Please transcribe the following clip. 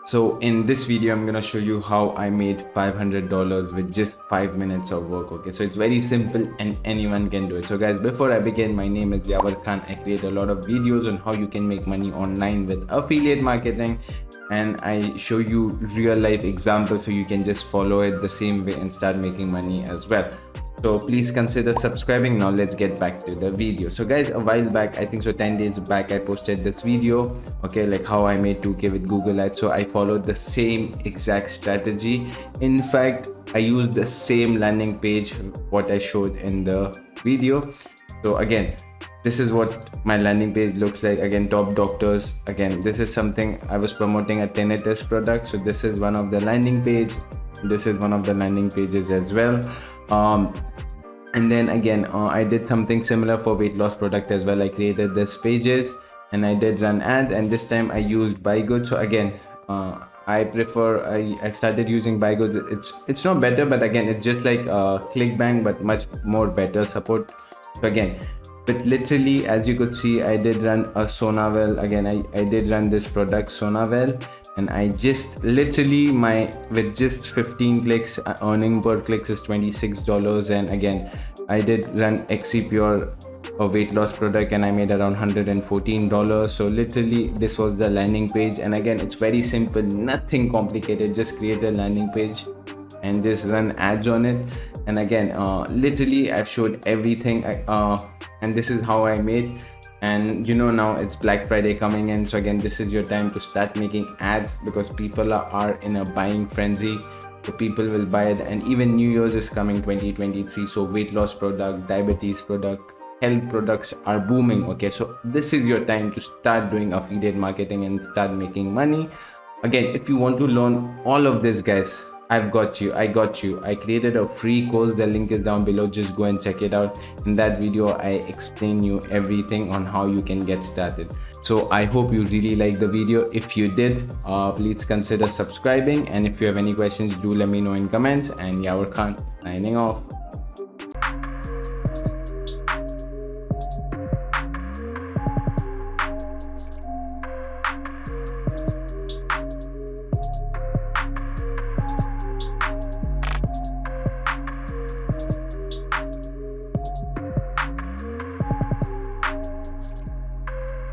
So in this video, I'm gonna show you how I made $500 with just 5 minutes of work. Okay, so it's very simple and anyone can do it. So guys, before I begin, my name is Yavar Khan. I create a lot of videos on how you can make money online with affiliate marketing, and I show you real life examples so you can just follow it the same way and start making money as well. So please consider subscribing. Now let's get back to the video. So guys, a while back, I think so 10 days back, I posted this video, okay, like how I made 2k with Google Ads. So I followed the same exact strategy. In fact, I used the same landing page what I showed in the video. So again, this is what my landing page looks like. Again, top doctors. Again, this is something I was promoting a tinnitus product. So this is one of the landing page. This is one of the landing pages as well. And then again, I did something similar for weight loss product as well. I created this pages and I did run ads, and this time I used buy goods. So again, I started using buy goods. It's not better, but again, it's just like clickbank but much more better support. So again, but literally, as you could see, I did run a Sonavel. Again, I did run this product Sonavel, and I just literally with just 15 clicks, earning per clicks is $26. And again, I did run XC Pure, a weight loss product, and I made around $114. So literally, this was the landing page. And again, it's very simple, nothing complicated. Just create a landing page and just run ads on it. And again, literally, I've showed everything. And this is how I made. And you know, now it's Black Friday coming in, so again, this is your time to start making ads because people are in a buying frenzy. So people will buy it, and even New Year's is coming 2023. So weight loss product, diabetes product, health products are booming. Okay, so this is your time to start doing affiliate marketing and start making money. Again, if you want to learn all of this, guys, I've got you. I got you. I created a free course. The link is down below. Just go and check it out. In that video, I explain you everything on how you can get started. So I hope you really liked the video. If you did, please consider subscribing. And if you have any questions, do let me know in comments. And Yavar Khan signing off.